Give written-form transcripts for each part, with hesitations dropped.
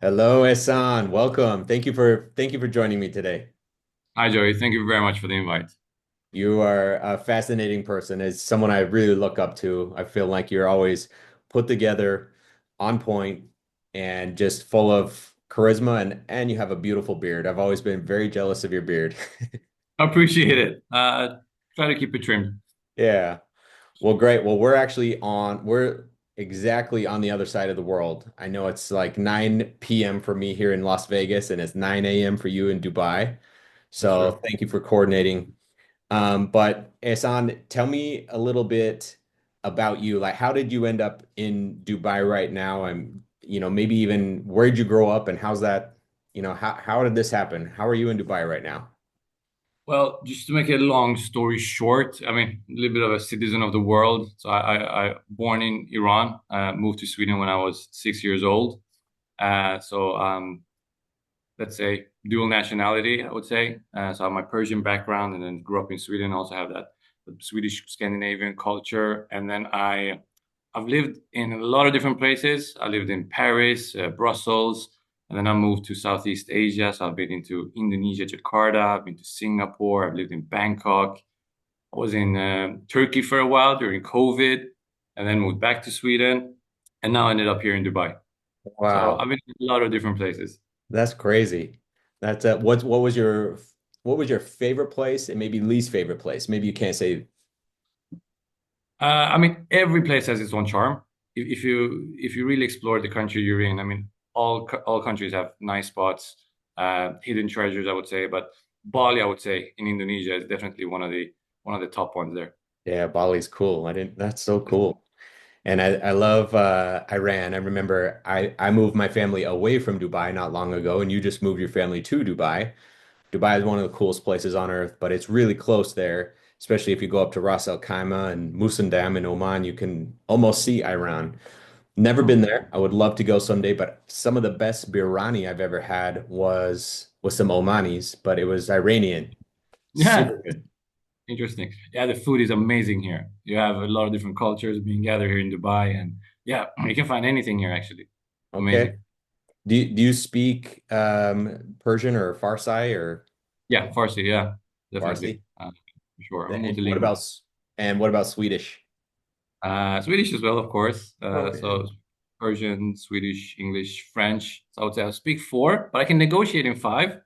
Hello, Ehsan. Welcome. Thank you for joining me today. Hi, Joey. Thank you very much for the invite. You are a fascinating person. As someone I really look up to. I feel like you're always put together, on point, and just full of charisma and you have a beautiful beard. I've always been very jealous of your beard. Appreciate it. Try to keep it trimmed. Yeah. Well, great. Well, we're exactly on the other side of the world. I know it's like 9 p.m. for me here in Las Vegas and it's 9 a.m. for you in Dubai. That's So true. thank you for coordinating. But Ehsan, tell me a little bit about you. Like, how did you end up in Dubai right now? And, maybe even where did you grow up and how's that, how did this happen? How are you in Dubai right now? Well, just to make a long story short, I mean, a little bit of a citizen of the world. So I born in Iran, moved to Sweden when I was 6 years old. So let's say dual nationality, I would say. So I have my Persian background and then grew up in Sweden. Also have that Swedish Scandinavian culture. And then I've lived in a lot of different places. I lived in Paris, Brussels, and then I moved to Southeast Asia. So I've been into Indonesia, Jakarta. I've been to Singapore. I've lived in Bangkok. I was in Turkey for a while during COVID, and then moved back to Sweden, and now I ended up here in Dubai. So Wow, I've been in a lot of different places. that's crazy. That's what was your favorite place and maybe least favorite place? Maybe you can't say. I mean, every place has its own charm. If you really explore the country you're in, I mean, all countries have nice spots, hidden treasures, I would say. But Bali, I would say, in Indonesia is definitely one of the top ones there. Yeah, Bali's cool. I didn't. That's so cool. And I love Iran. I remember I moved my family away from Dubai not long ago, and you just moved your family to Dubai. Dubai is one of the coolest places on earth, but it's really close there, especially if you go up to Ras Al Khaimah and Musandam in Oman, you can almost see Iran. Never been Oh. there. I would love to go someday, but some of the best biryani I've ever had was some Omanis, but it was Iranian. Yeah, Super good. interesting. Yeah, the food is amazing here. You have a lot of different cultures being gathered here in Dubai, and yeah, you can find anything here actually. Okay. Amazing. Do you speak Persian or Farsi or Yeah, Farsi, yeah, definitely, Farsi? for sure. I'm And what multilingual. about and what about Swedish? Swedish as well, of course. Oh yeah. So Persian, Swedish, English, French. So I would say I speak four, but I can negotiate in five.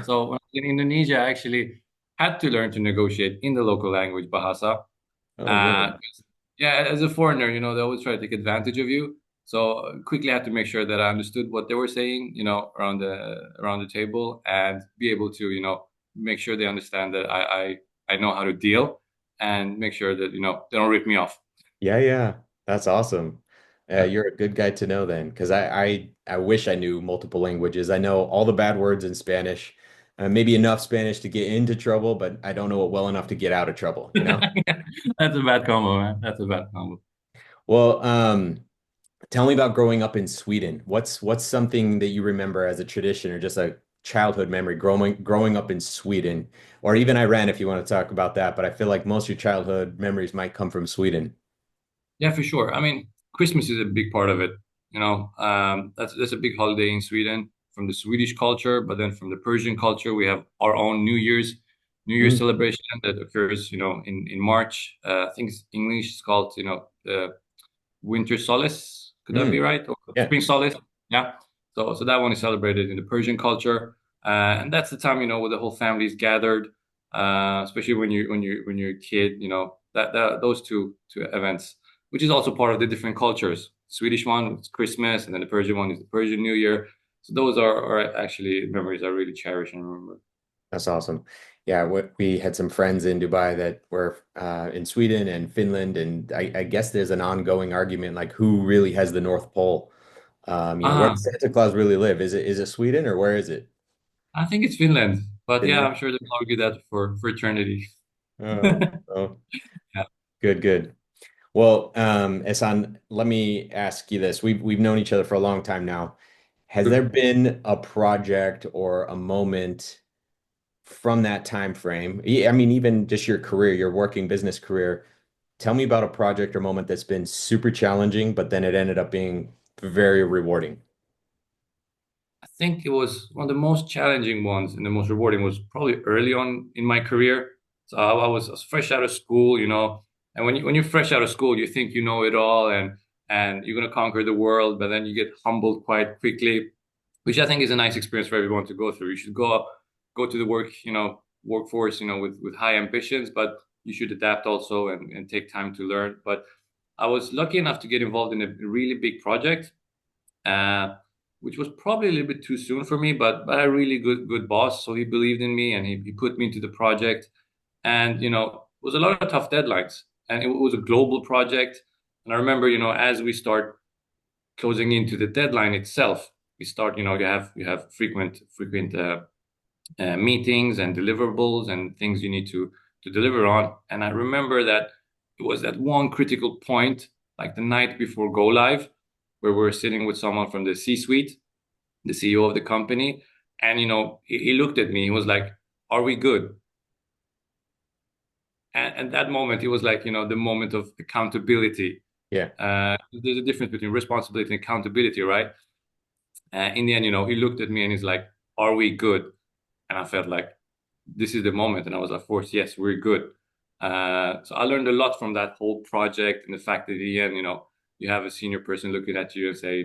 So when I was in Indonesia, I actually had to learn to negotiate in the local language, Bahasa. Oh, Uh, really? yeah, as a foreigner, they always try to take advantage of you. So quickly I had to make sure that I understood what they were saying, around the table, and be able to, make sure they understand that I know how to deal, and make sure that they don't rip me off. Yeah, yeah. That's awesome. Yeah. You're a good guy to know then, because I wish I knew multiple languages. I know all the bad words in Spanish, maybe enough Spanish to get into trouble, but I don't know it well enough to get out of trouble, you know? That's a bad combo, man. That's a bad combo. Well, tell me about growing up in Sweden. What's something that you remember as a tradition or just a childhood memory growing up in Sweden, or even Iran if you want to talk about that, but I feel like most of your childhood memories might come from Sweden. Yeah, for sure. I mean, Christmas is a big part of it. That's a big holiday in Sweden from the Swedish culture, but then from the Persian culture, we have our own New Year's Mm, celebration that occurs, in March. I think it's English is called, the Winter Solace. Could that be mm, right? Or yeah. Spring Solace? Yeah. So that one is celebrated in the Persian culture, and that's the time, where the whole family is gathered. Especially when you're a kid, that those two events, which is also part of the different cultures. Swedish one is Christmas, and then the Persian one is the Persian New Year. So those are actually memories I really cherish and remember. That's awesome. Yeah, we had some friends in Dubai that were in Sweden and Finland, and I guess there's an ongoing argument like who really has the North Pole. Where Ah, does Santa Claus really live? Is it Sweden or where is it? I think it's Finland, but yeah, Finland? I'm sure they'll argue that for eternity. Oh, oh, Yeah. good, good. Well, Ehsan, let me ask you this. We've known each other for a long time now. Has there True. been a project or a moment from that time frame? I mean, even just your career, your working business career. Tell me about a project or moment that's been super challenging, but then it ended up being very rewarding. think it was one of the most challenging ones and the most rewarding was probably early on in my career. So I was fresh out of school, and when you're fresh out of school, you think you know it all and you're gonna conquer the world, but then you get humbled quite quickly, which I think is a nice experience for everyone to go through. You should go to the workforce, with high ambitions, but you should adapt also and take time to learn. But I was lucky enough to get involved in a really big project, uh, which was probably a little bit too soon for me, but a really good boss. So he believed in me and he put me into the project. And it was a lot of tough deadlines, and it was a global project. And I remember, as we start closing into the deadline itself, we start, you have frequent meetings and deliverables and things you need to deliver on. And I remember that it was at one critical point, like the night before go live, where we're sitting with someone from the C-suite, the CEO of the company, and he looked at me. He was like, "Are we good?" And that moment, it was like the moment of accountability. Yeah. There's a difference between responsibility and accountability, right? In the end, he looked at me and he's like, "Are we good?" And I felt like this is the moment. And I was like, of course, yes, we're good. So I learned a lot from that whole project and the fact that at the end, you have a senior person looking at you and say,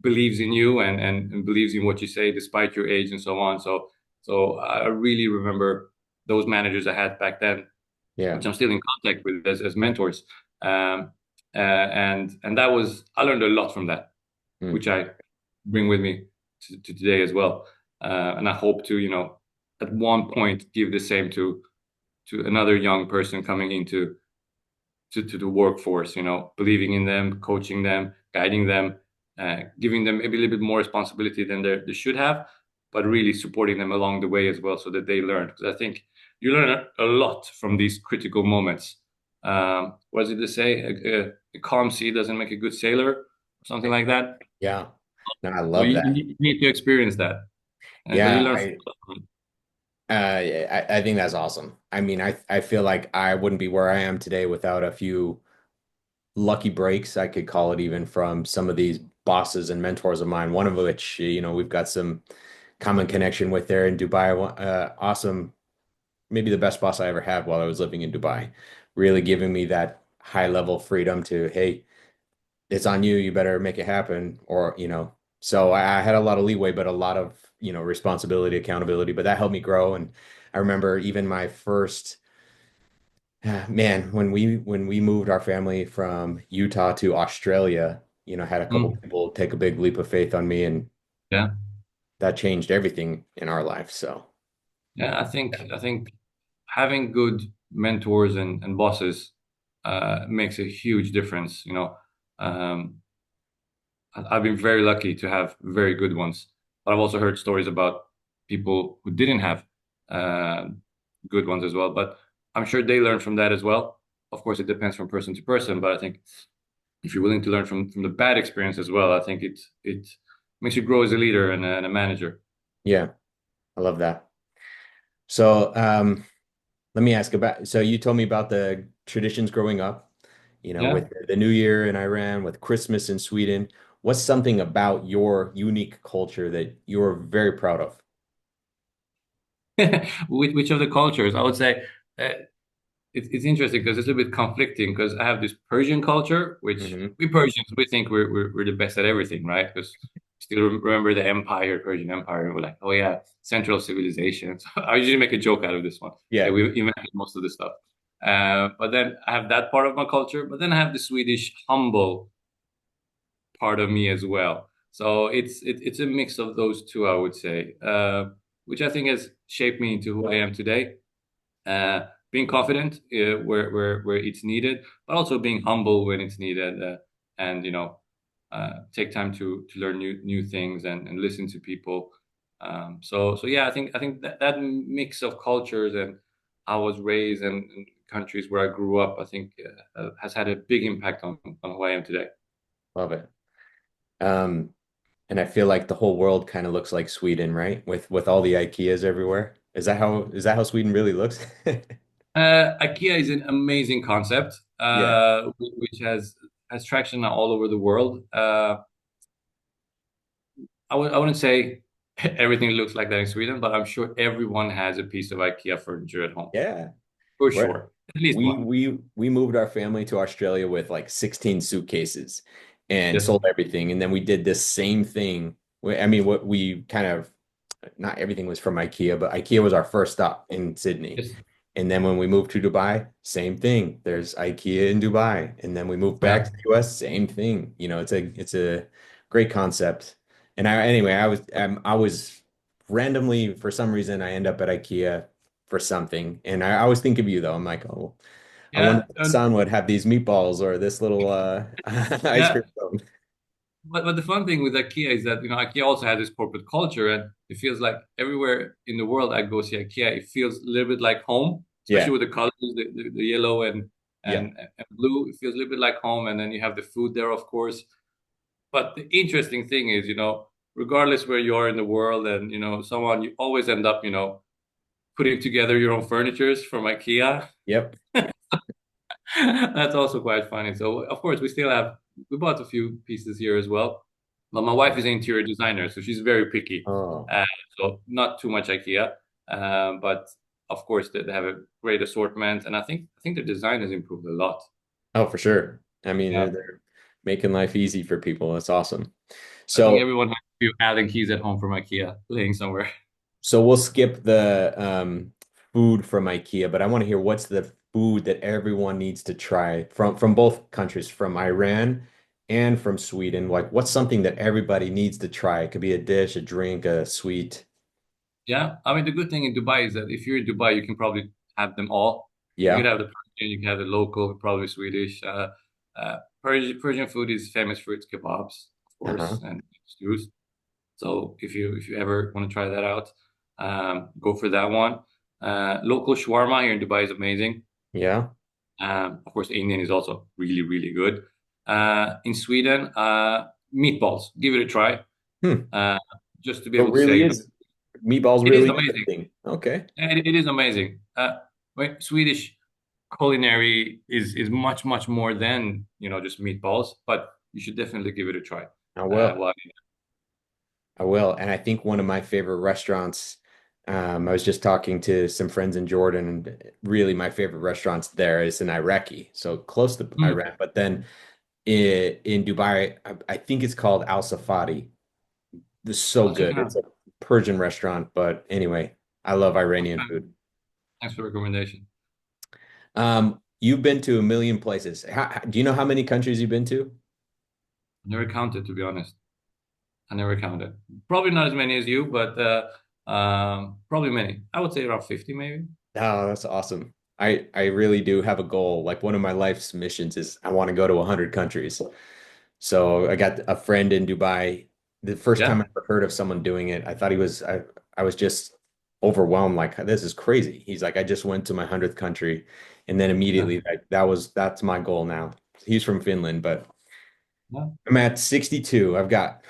believes in you and believes in what you say despite your age and so on. So I really remember those managers I had back then, Yeah. which I'm still in contact with as mentors. And that was, I learned a lot from that, Mm. which I bring with me to today as well. And I hope to, at one point give the same to another young person coming into to the workforce, believing in them, coaching them, guiding them, giving them maybe a little bit more responsibility than they should have, but really supporting them along the way as well so that they learn. Because I think you learn a lot from these critical moments. What is it to say? A calm sea doesn't make a good sailor, or something like that. Yeah. No, I So love you that. need to experience that. So you Yeah, learn I I think that's awesome. I mean, I feel like I wouldn't be where I am today without a few lucky breaks, I could call it, even from some of these bosses and mentors of mine. One of which, we've got some common connection with there in Dubai. Awesome, maybe the best boss I ever had while I was living in Dubai. Really giving me that high level freedom to, hey, it's on you. You better make it happen. Or, so I had a lot of leeway, but a lot of, responsibility, accountability, but that helped me grow. And I remember even my first, man, when we moved our family from Utah to Australia, had a couple Mm, people take a big leap of faith on me, and yeah. that changed everything in our life. So, Yeah, I think having good mentors and bosses makes a huge difference. Um, I've been very lucky to have very good ones, but I've also heard stories about people who didn't have uh, good ones as well. But I'm sure they learn from that as well. Of course, it depends from person to person, but I think if you're willing to learn from the bad experience as well, I think it makes you grow as a leader and a manager. yeah, I love that. So, let me ask about, so you told me about the traditions growing up, Yeah. with the New Year in Iran, with Christmas in Sweden. What's something about your unique culture that you're very proud of? Which of the cultures? I would say it's interesting because it's a bit conflicting because I have this Persian culture, which Hmm. we Persians, we think we're the best at everything, right? Because still remember the empire, Persian Empire, and we're like, oh yeah, central civilization. So I usually make a joke out of this one. Say Yeah. we invented most of the stuff. But then I have that part of my culture, but then I have the Swedish humble part of me as well. So it's a mix of those two, I would say, which I think has shaped me into who I am today. Being confident where it's needed, but also being humble when it's needed, and take time to learn new things and listen to people. So yeah, I think that mix of cultures and how I was raised and countries where I grew up, I think has had a big impact on who I am today. Love it. Um, and I feel like the whole world kind of looks like Sweden, right? With all the IKEAs everywhere. Is that how Sweden really looks? IKEA is an amazing concept, Yeah. which has traction now all over the world. I wouldn't say. everything looks like that in Sweden, but I'm sure everyone has a piece of IKEA furniture at home Yeah. for Where sure, at least one. we moved our family to Australia with like 16 suitcases and Yes, sold everything. And then we did this same thing. I mean, what we kind of not everything was from IKEA, but IKEA was our first stop in Sydney. yes, And then when we moved to Dubai, same thing. There's IKEA in Dubai. And then we moved back yeah, to the US, same thing. You know, it's a great concept. And anyway, I was randomly for some reason I end up at IKEA for something. And I always think of you though. I'm like, oh, I wonder yeah, if and son would have these meatballs or this little ice yeah. cream cone. But the fun thing with IKEA is that IKEA also has this corporate culture, and it feels like everywhere in the world I go see IKEA, it feels a little bit like home, especially Yeah. with the colors, the yellow Yeah. and blue. It feels a little bit like home, and then you have the food there, of course. But the interesting thing is, regardless where you are in the world, and someone you always end up, putting together your own furnitures from IKEA. Yep. That's also quite funny. So of course we bought a few pieces here as well. But my wife is an interior designer, so she's very picky. Oh. Uh, so not too much IKEA, but of course they have a great assortment, and I think the design has improved a lot. Oh, for sure. I mean, Yeah, they're making life easy for people. That's awesome. I think So, everyone has a few Allen keys at home from IKEA laying somewhere. so we'll skip the food from IKEA, but I want to hear what's the food that everyone needs to try from both countries, from Iran and from Sweden. Like, what's something that everybody needs to try? It could be a dish, a drink, a sweet. Yeah, I mean the good thing in Dubai is that if you're in Dubai, you can probably have them all. You could Yeah. have the Persian, you can have the local, probably Swedish. Persian food is famous for its kebabs, of Uh-huh. course, and stews. So if you ever want to try that out, go for that one. Local shawarma here in Dubai is amazing. Yeah. Of course, Indian is also really really good. In Sweden, meatballs, give it a try. Hmm. Uh, just to be So able it to say, really is meatballs it is really is a amazing. thing. Okay. It is amazing. Swedish culinary is much much more than just meatballs, but you should definitely give it a try. I will. Well, I will. And I think one of my favorite restaurants, I was just talking to some friends in Jordan, and really my favorite restaurants there is in Iraqi, so close to mm, Iran. But then in Dubai, I think it's called Al Safadi. This is so I'll check it good. out. It's a Persian restaurant, but anyway, I love Iranian Okay. food. Thanks for the recommendation. You've been to a million places. Do you know how many countries you've been to? I never counted, to be honest. I never counted. Probably not as many as you, but probably many. I would say around 50, maybe. Oh, that's awesome. I really do have a goal. Like one of my life's missions is I want to go to 100 countries. So I got a friend in Dubai. The first time Yeah. I ever heard of someone doing it, I thought I was just overwhelmed. Like this is crazy. He's like, I just went to my 100th country, and then Yeah. immediately that's my goal now. He's from Finland, but Yeah. I'm at 62. I've got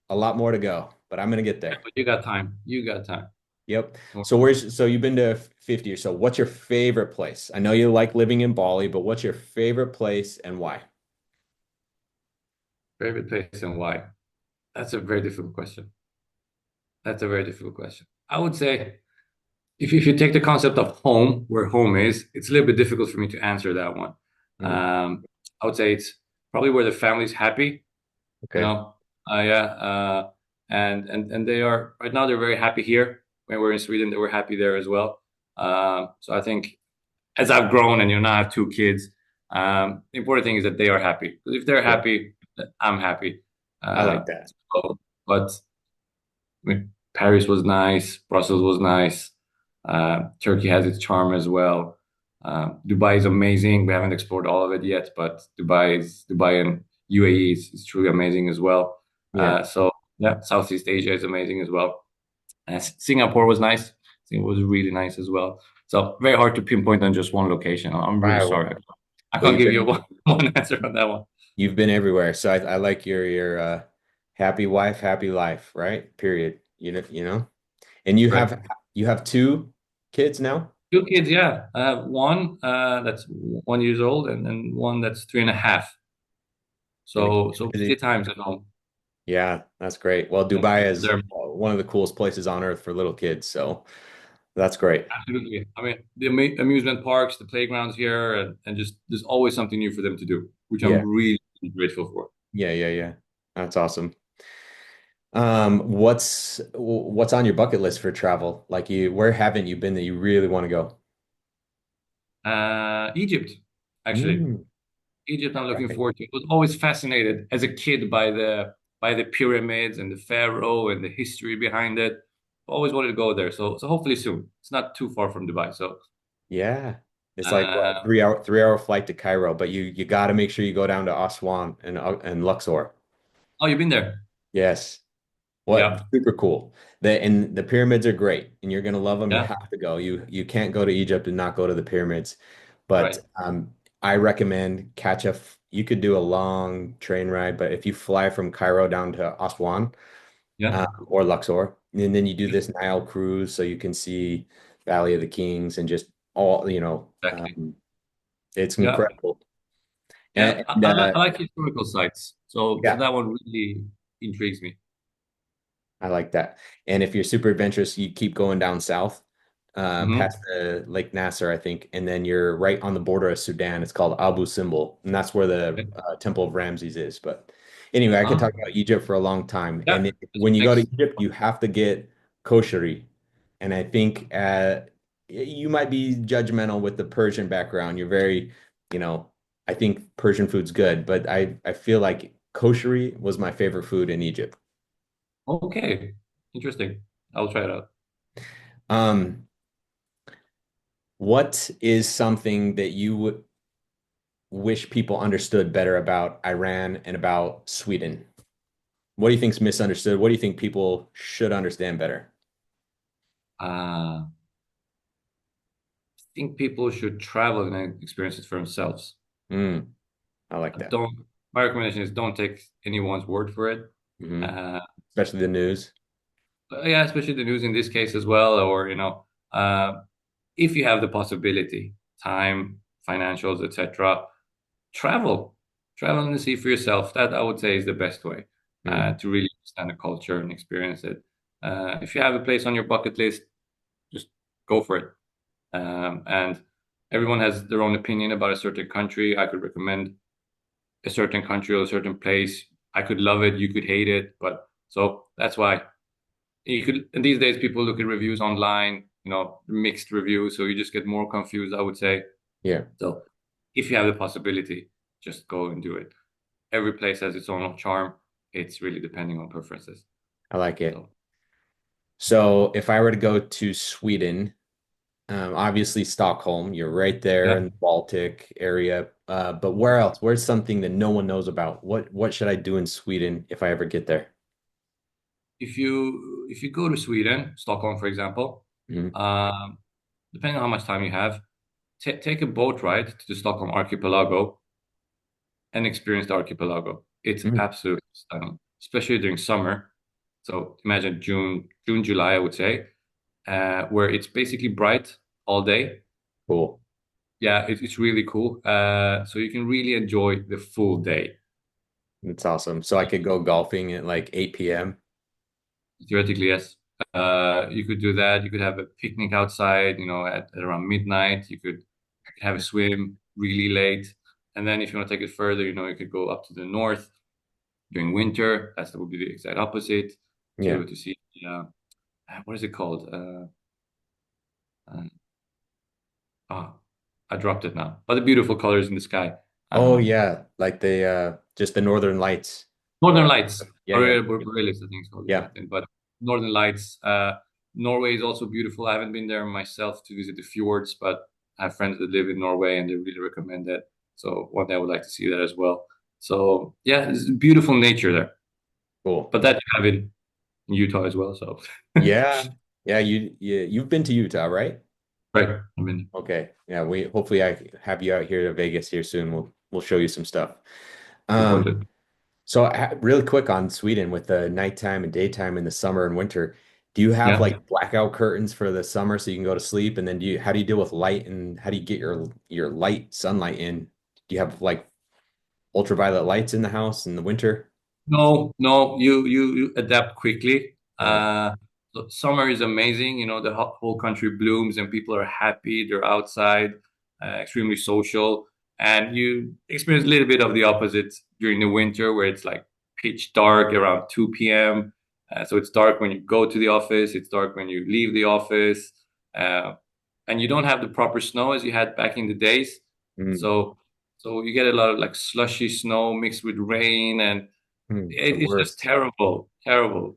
a lot more to go, but I'm gonna get Yeah, there. but you got time. You got time. Yep. Don't So you've been to 50 or so. What's your favorite place? I know you like living in Bali, but what's your favorite place and why? Favorite place and why? That's a very difficult question. That's a very difficult question. I would say if you take the concept of home, where home is, it's a little bit difficult for me to answer that one. Mm, I would say it's probably where the family's happy, you okay. know. Yeah, and they are right now. They're very happy here. When we're in Sweden, they were happy there as well. So I think as I've grown and now I have two kids, the important thing is that they are happy. Because if they're Yeah, happy, I'm happy. I Uh, like that. but I mean, Paris was nice, Brussels was nice, Turkey has its charm as well. Dubai is amazing. We haven't explored all of it yet, but Dubai and UAE is truly amazing as well. Yeah. So yeah, Southeast Asia is amazing as well. Singapore was nice. Singapore was really nice as well. So very hard to pinpoint on just one location. I'm really Right. sorry. I Well, can't give you one answer on that one. you've been everywhere. So I like your happy wife, happy life, right? Period. You know. And Correct. you have two kids now? Two kids, yeah. I have one that's 1 year old and one that's 3.5. Gonna keep So you busy busy. times at home. Yeah, that's great. Well, Yeah, Dubai is they're one of the coolest places on earth for little kids, so that's great. absolutely. I mean, the amusement parks, the playgrounds here, and just there's always something new for them to do, which I'm Yeah, really grateful for. yeah. That's awesome. What's on your bucket list for travel? Like where haven't you been that you really want to go? Egypt, actually. Mm, Egypt, I'm looking right. forward to. I was always fascinated as a kid by the pyramids and the pharaoh and the history behind it. Always wanted to go there. So hopefully soon. It's not too far from Dubai. So Yeah. It's like what, uh, 3 hour flight to Cairo, but you got to make sure you go down to Aswan and Luxor. oh, you've been there? Yes. What Yeah, super cool. The pyramids are great and you're gonna love them. You yeah, have to go. You can't go to Egypt and not go to the pyramids. But right. I recommend you could do a long train ride, but if you fly from Cairo down to Aswan Yeah, or Luxor, and then you do this Nile cruise so you can see Valley of the Kings and just exactly. it's Yeah, incredible. yeah. And, I like historical sites. So yeah, that one really intrigues me. I like that. And if you're super adventurous, you keep going down south, Hmm. past the Lake Nasser, I think, and then you're right on the border of Sudan. It's called Abu Simbel, and that's where the Okay. Temple of Ramses is. But anyway, I could Ah, talk about Egypt for a long time. yeah. And when you go to Thanks. Egypt, you have to get kosheri. And I think you might be judgmental with the Persian background. You're very, you know, I think Persian food's good, but I feel like kosheri was my favorite food in Egypt. Okay. Interesting. I'll try it out. Um, What is something that you wish people understood better about Iran and about Sweden? What do you think's misunderstood? What do you think people should understand better? I think people should travel and experience it for themselves. Mm, I like that. Don't, my recommendation is don't take anyone's word for it. Hmm. Uh, Especially the news. yeah, especially the news in this case as well, or if you have the possibility, time, financials, etc., travel, travel and see for yourself. That I would say is the best way Mm, to really understand the culture and experience it. If you have a place on your bucket list, just go for it. And everyone has their own opinion about a certain country. I could recommend a certain country or a certain place. I could love it, you could hate it, but so that's why you could. And these days, people look at reviews online, mixed reviews, so you just get more confused, I would say. yeah, So if you have the possibility, just go and do it. Every place has its own charm. It's really depending on preferences. I like it. So So if I were to go to Sweden, obviously Stockholm, you're right there yeah, in the Baltic area. But where else? Where's something that no one knows about? What should I do in Sweden if I ever get there? if you go to Sweden, Stockholm, for example, Hmm. um, depending on how much time you have, take a boat ride to the Stockholm archipelago and experience the archipelago. It's Mm, absolutely stunning, especially during summer. So imagine June, July, I would say, where it's basically bright all day. cool. Yeah, it's really cool. So you can really enjoy the full day. That's awesome. So I could go golfing at like 8 p.m. Theoretically, yes. You could do that. You could have a picnic outside, at around midnight. You could have a swim really late. And then if you want to take it further, you could go up to the north during winter. That would be the exact opposite Yeah. to see, what is it called? Uh, oh, I dropped it now. But the beautiful colors in the sky. Oh Um, yeah, like the just the Northern Lights. Northern Or Lights, yeah. Borealis, I think it's called Yeah. exactly. But Northern Lights, Norway is also beautiful. I haven't been there myself to visit the fjords, but I have friends that live in Norway and they really recommend it. So one day I would like to see that as well. So yeah, it's beautiful nature there. Cool. But that you have in Utah as well. So Yeah. Yeah, you've been to Utah, right? right, I mean, Okay. Yeah, we hopefully I have you out here to Vegas here soon. We'll show you some stuff. look Um forward to it. so really quick on Sweden with the nighttime and daytime in the summer and winter. Do you have Yeah. like blackout curtains for the summer so you can go to sleep? And then how do you deal with light and how do you get your light sunlight in? Do you have like ultraviolet lights in the house in the winter? No, no, you adapt quickly. Nice. So summer is amazing. You know, the whole country blooms and people are happy. They're outside, extremely social, and you experience a little bit of the opposite during the winter, where it's like pitch dark around 2 p.m. So it's dark when you go to the office. It's dark when you leave the office, uh, and you don't have the proper snow as you had back in the days. Mm, So so you get a lot of like slushy snow mixed with rain and the it's just worst. terrible, terrible.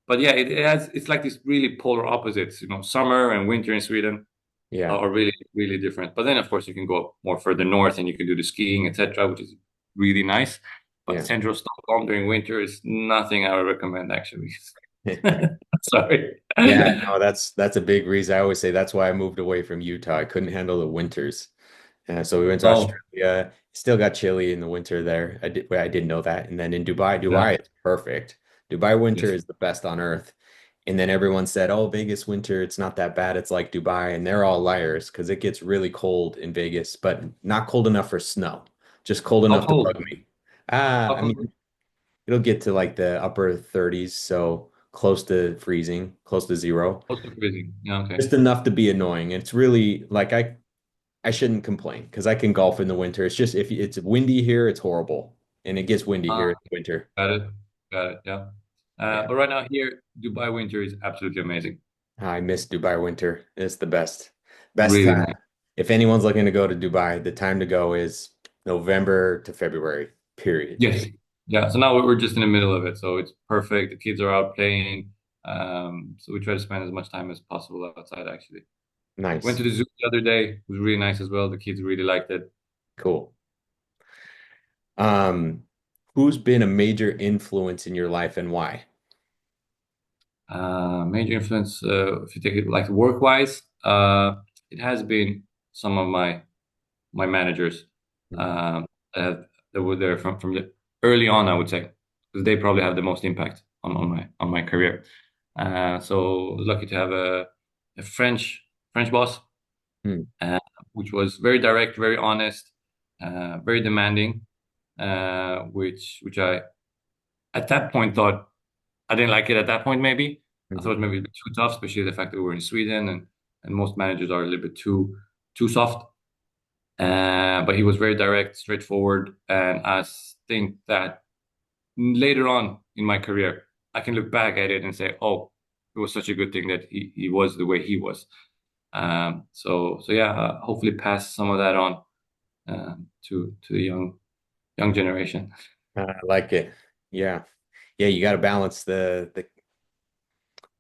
But yeah, it's like these really polar opposites. You know, summer and winter in Sweden Yeah, are really really different. But then of course you can go more further north and you can do the skiing, etc., which is really nice. But yeah. central Stockholm during winter is nothing I would recommend actually. Sorry. Yeah, no, that's a big reason. I always say that's why I moved away from Utah. I couldn't handle the winters. So we went to Oh, Australia. Still got chilly in the winter there. I did know that. And then in Dubai, yeah. Dubai is perfect. Dubai winter Yes. is the best on earth. And then everyone said, "Oh, Vegas winter, it's not that bad. It's like Dubai." And they're all liars because it gets really cold in Vegas, but not cold enough for snow. Just cold How enough to bug cold? me. How I cold? mean, it'll get to like the upper 30s, so close to freezing, close to zero. Close to freezing. Yeah. Okay. Just enough to be annoying. It's really like I shouldn't complain because I can golf in the winter. It's just if it's windy here, it's horrible, and it gets windy Uh, here in the winter. got it. Got it. Yeah. Yeah, But right now here, Dubai winter is absolutely amazing. I miss Dubai winter. It's the best. Best Really time. nice. If anyone's looking to go to Dubai, the time to go is November to February, period. Yes. Yeah. So now we're just in the middle of it. So it's perfect. The kids are out playing. So we try to spend as much time as possible outside, actually. Went to Nice. the zoo the other day. It was really nice as well. The kids really liked it. Cool. Um, who's been a major influence in your life and why? Major influence, if you take it like work-wise, it has been some of my managers Mhm. um, that, that were there from the early on, I would say, because they probably have the most impact on my career. So I was lucky to have a French boss, Hmm. uh, which was very direct, very honest, very demanding, which I at that point thought I didn't like it at that point. Maybe I thought Mhm. it maybe a bit too tough, especially the fact that we were in Sweden and most managers are a little bit too soft. But he was very direct, straightforward, and I think that later on in my career, I can look back at it and say, "Oh, it was such a good thing that he was the way he was." So yeah, hopefully pass some of that on to the young generation. I like it. Yeah. Yeah, you got to balance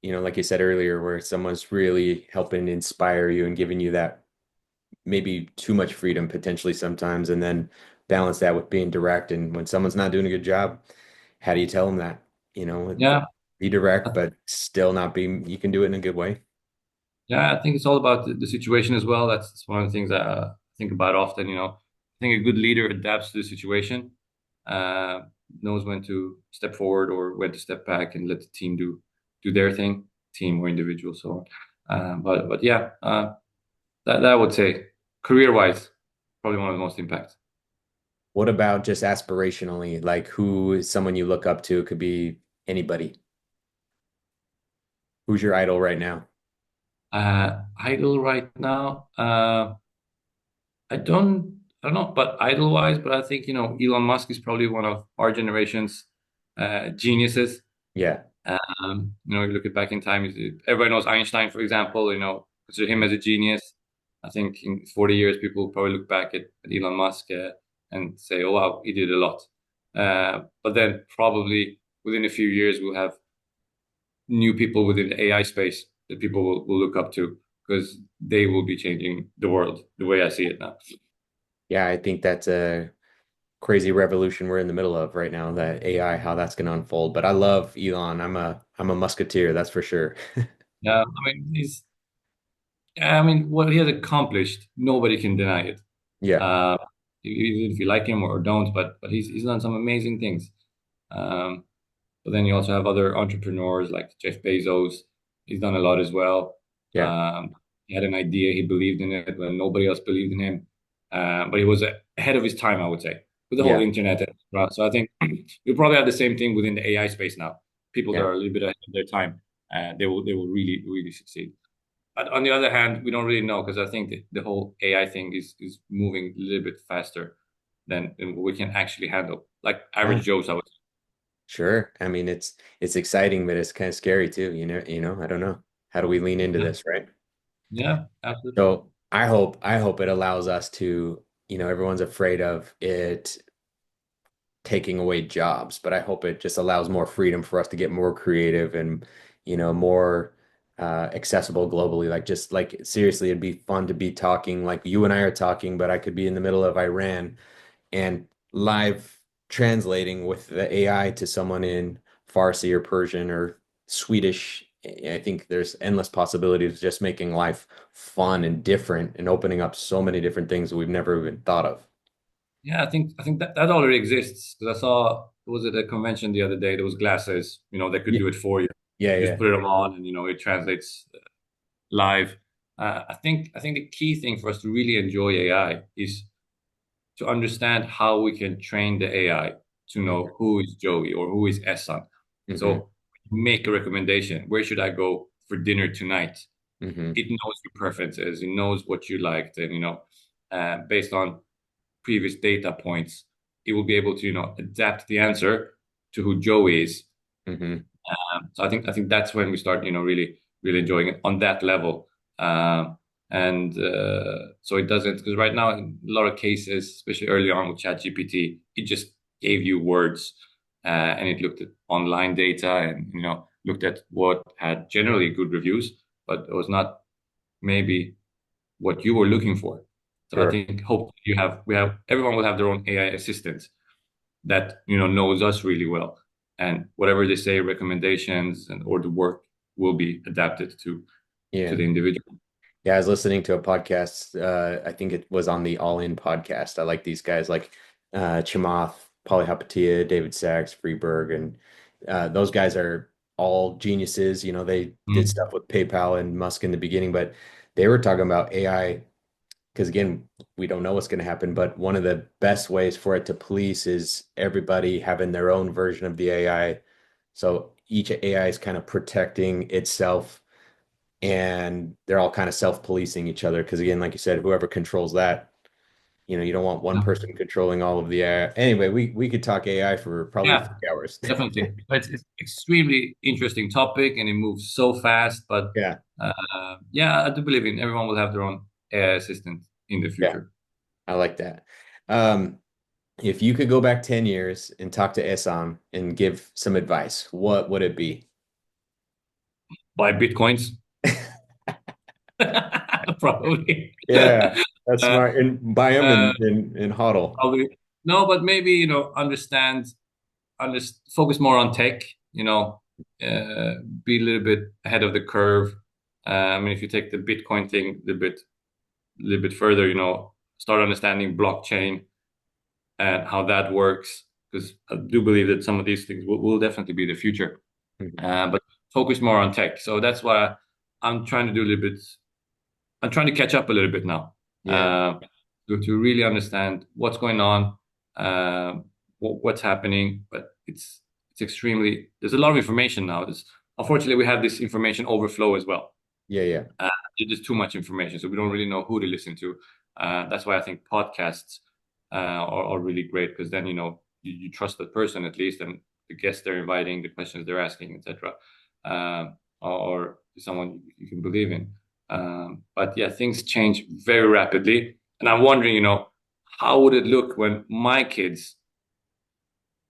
like you said earlier, where someone's really helping inspire you and giving you that maybe too much freedom potentially sometimes, and then balance that with being direct. And when someone's not doing a good job, how do you tell them that? Yeah, Be direct, but still not be, you can do it in a good way. yeah, I think it's all about the situation as well. That's one of the things that I think about often. You know, I think a good leader adapts to the situation, uh, knows when to step forward or when to step back and let the team do their thing, team or individual. So, but yeah, that I would say career wise, probably one of the most impact. What about just aspirationally? Like who is someone you look up to? It could be anybody. Who's your idol right now? Idol right now. I don't know, but idol wise, but I think, you know, Elon Musk is probably one of our generation's geniuses. Yeah, You know, you look at back in time, everybody knows Einstein, for example, you know, consider him as a genius. I think in 40 years, people will probably look back at Elon Musk and say, oh, wow, he did a lot. But then probably within a few years, we'll have new people within the AI space that people will look up to because they will be changing the world the way I see it now. yeah, I think that's a crazy revolution we're in the middle of right now, that AI, how that's going to unfold. But I love Elon. I'm a musketeer, that's for sure. Yeah, I mean, what he has accomplished, nobody can deny it. Yeah, Uh, Even if you like him or don't, but he's done some amazing things. Um, but then you also have other entrepreneurs like Jeff Bezos. He's done a lot as well. yeah. He had an idea, he believed in it when nobody else believed in him. But he was ahead of his time, I would say. with the whole Yeah. internet, etc. So I think you'll probably have the same thing within the AI space now. People that Yeah. are a little bit ahead of their time, they will really succeed. But on the other hand, we don't really know because I think the whole AI thing is moving a little bit faster than we can actually handle. Like Yeah. average Joe's, I would say. Sure. I mean, it's exciting, but it's kind of scary too. I don't know. How do we lean into Yeah, this, right? yeah, absolutely. So I hope it allows us to, everyone's afraid of it taking away jobs, but I hope it just allows more freedom for us to get more creative and, more accessible globally. Like just like seriously, it'd be fun to be talking like you and I are talking, but I could be in the middle of Iran and live translating with the AI to someone in Farsi or Persian or Swedish. I think there's endless possibilities of just making life fun and different and opening up so many different things that we've never even thought of. Yeah, I think that already exists because I saw was it a convention the other day? There was glasses, that could Yeah, do it for you. yeah, You just yeah. put them on, and it translates live. I think the key thing for us to really enjoy AI is to understand how we can train the AI to know who is Joey or who is Ehsan. Hmm. So make a recommendation. Where should I go for dinner tonight? Hmm. It knows your preferences. It knows what you liked, and based on previous data points, it will be able to adapt the answer to who Joey is. Hmm. So I think that's when we start, really really enjoying it on that level. And so it doesn't because right now in a lot of cases, especially early on with ChatGPT, it just gave you words and it looked at online data and looked at what had generally good reviews, but it was not maybe what you were looking for. So I Sure. think hopefully we have everyone will have their own AI assistant that knows us really well, and whatever they say, recommendations and or the work will be adapted to Yeah. the individual. Yeah, I was listening to a podcast. I think it was on the All In podcast. I like these guys like Chamath, Polyhapatia, David Sachs, Freeberg, and those guys are all geniuses. They did Mm. stuff with PayPal and Musk in the beginning, but they were talking about AI because again, we don't know what's going to happen. But one of the best ways for it to police is everybody having their own version of the AI. So each AI is kind of protecting itself and they're all kind of self-policing each other because again like you said whoever controls that you don't want one Yeah, person controlling all of the AI. Anyway, we could talk AI for probably yeah, 3 hours. definitely. It's extremely interesting topic, and it moves so fast. But Yeah, yeah, I do believe in everyone will have their own AI assistant in the yeah, future. I like that. um if you could go back 10 years and talk to Essam and give some advice, what would it be? Buy bitcoins, probably. Yeah, that's uh, smart, and buy them uh, and hodl. Probably no, but maybe understand focus more on tech, be a little bit ahead of the curve. I mean, if you take the Bitcoin thing a little bit further, start understanding blockchain and how that works, because I do believe that some of these things will definitely be the future. Mhm. But focus more on tech. So that's why I'm trying to do a little bit. I'm trying to catch up a little bit now, Yeah, uh, to really understand what's going on, uh, what's happening. But it's extremely there's a lot of information now. Unfortunately, we have this information overflow as well. yeah, yeah, Uh, there's just too much information, so we don't really know who to listen to. That's why I think podcasts are really great because then you trust that person at least, and the guests they're inviting, the questions they're asking, etc. Or someone you can believe in. But yeah, things change very rapidly, and I'm wondering, how would it look when my kids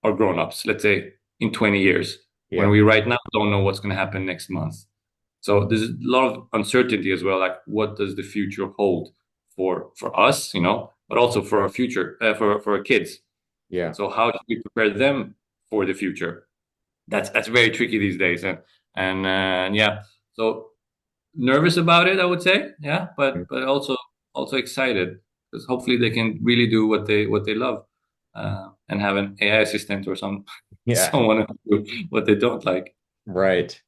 are grown-ups? Let's say in 20 years, when yeah, we right now don't know what's going to happen next month. So there's a lot of uncertainty as well. Like, what does the future hold for us, but also for our future, for our kids. yeah, So how do we prepare them for the future? That's very tricky these days, and yeah. So nervous about it, I would say, yeah, but also excited because hopefully they can really do what they love, and have an AI assistant or yeah. someone who do what they don't like. Right.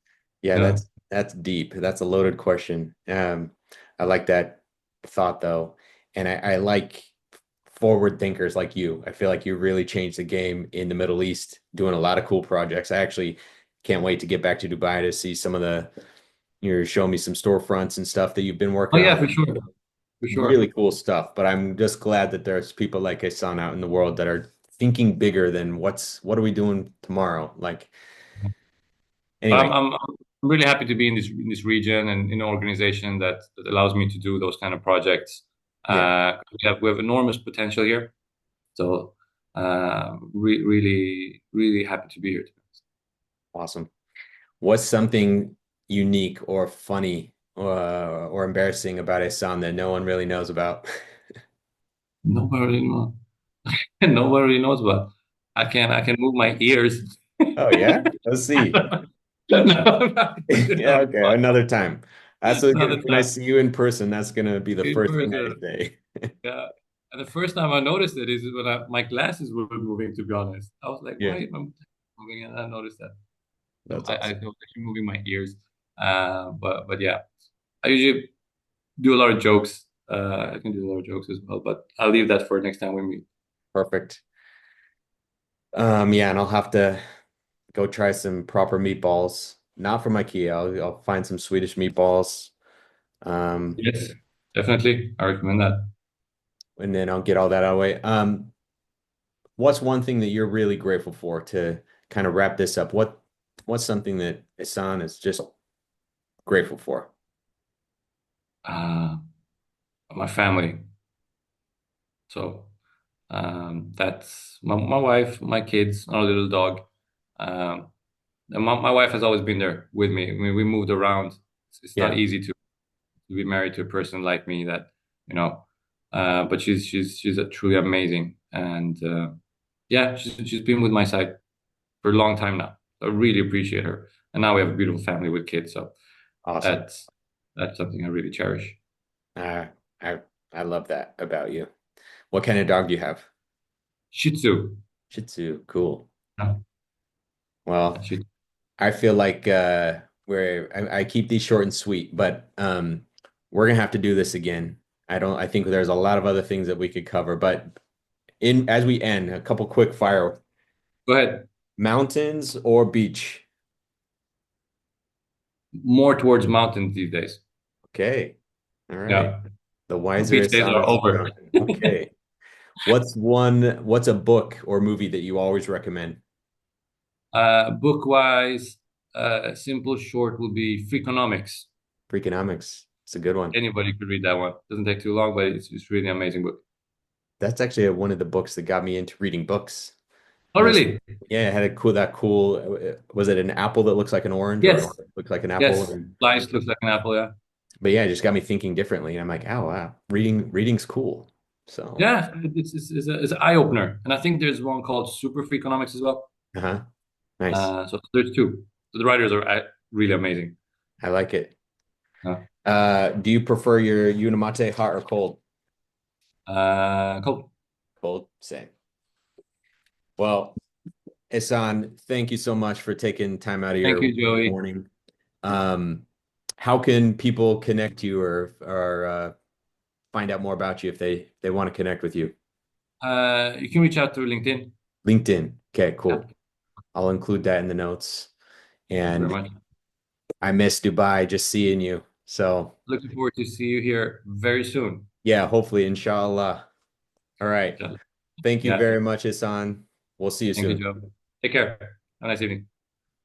Yeah, Yeah. that's deep. That's a loaded question. I like that thought though. And I like forward thinkers like you. I feel like you really changed the game in the Middle East, doing a lot of cool projects. I actually can't wait to get back to Dubai to see some of the, you're showing me some storefronts and stuff that you've been Oh working yeah, on. for sure, for Really sure. cool stuff. But I'm just glad that there's people like Ehsan out in the world that are thinking bigger than what are we doing tomorrow? Like, But anyway, I'm really happy to be in this region and in an organization that allows me to do those kind of projects. yeah, We have enormous potential here, so really happy to be here. awesome. What's something unique or funny or embarrassing about Ehsan that no one really knows about? Nobody really knows. Nobody really knows, but I can move my ears. Oh yeah? Let's see. No, I'm not gonna do it Yeah, on the okay, podcast another time. That's what, another when I time. see you in person, that's gonna be the In first thing I person. say. Yeah. And the first time I noticed it is when my glasses were moving, to be honest. I was like, Yeah, why am I moving? And I noticed that. that's I awesome. was actually moving my ears. But yeah, I usually do a lot of jokes. I can do a lot of jokes as well, but I'll leave that for next time we meet. Perfect. Yeah, and I'll have to go try some proper meatballs. Not from IKEA. I'll find some Swedish meatballs. Um, Yes, definitely. I recommend that. and then I'll get all that out of the way. What's one thing that you're really grateful for to kind of wrap this up? What's something that Isan is just grateful for? Uh, my family. So that's my wife, my kids, our little dog. Um, and my wife has always been there with me. I mean, we moved around. It's not Yeah, easy to be married to a person like me that, you know, but she's a truly amazing. And yeah, she's been with my side for a long time now. I really appreciate her. And now we have a beautiful family with kids. So awesome. that's that's something I really cherish. Uh, I I love that about you. What kind of dog do you have? Shih Tzu. Shih Tzu. Cool. Yeah, Well, Shih Tzu. I feel like I keep these short and sweet, but we're gonna have to do this again. I think there's a lot of other things that we could cover, but in as we end, a couple quick fire. Go ahead. Mountains or beach? More towards mountains these days. Okay. All right. Yeah. The wiser Beach it days are sounds the over. mountain. Okay. What's a book or movie that you always recommend? Book wise, simple short will be Freakonomics. Freakonomics. It's a good one. Anybody could read that one. Doesn't take too long, but it's really an amazing book. That's actually one of the books that got me into reading books. Oh, Was really? yeah, it had that cool was it an apple that looks like an orange or an Yes. orange that looks like an apple? Yes. Slice looks like an apple. Yeah. But yeah, it just got me thinking differently. And I'm like, oh wow, reading's cool. So Yeah. It's an eye opener. And I think there's one called Super Freakonomics as well. uh-huh. Nice. So there's two. So the writers are really amazing. I like it. Uh, Do you prefer your Unamate hot or cold? cool. Cold, same. Well, Ehsan, thank you so much for taking time out of Thank your you, Joey. morning. Um, how can people connect you or find out more about you if they want to connect with you? You can reach out through LinkedIn. LinkedIn. Okay, Yeah. cool. I'll include that in the notes. Thank you very And much. I miss Dubai, just seeing you. So Looking forward to see you here very soon. yeah, hopefully, inshallah. All right. Thank you Yeah. very much, Ehsan. We'll see you Thank you, soon. Joe. Take care. Have a nice evening.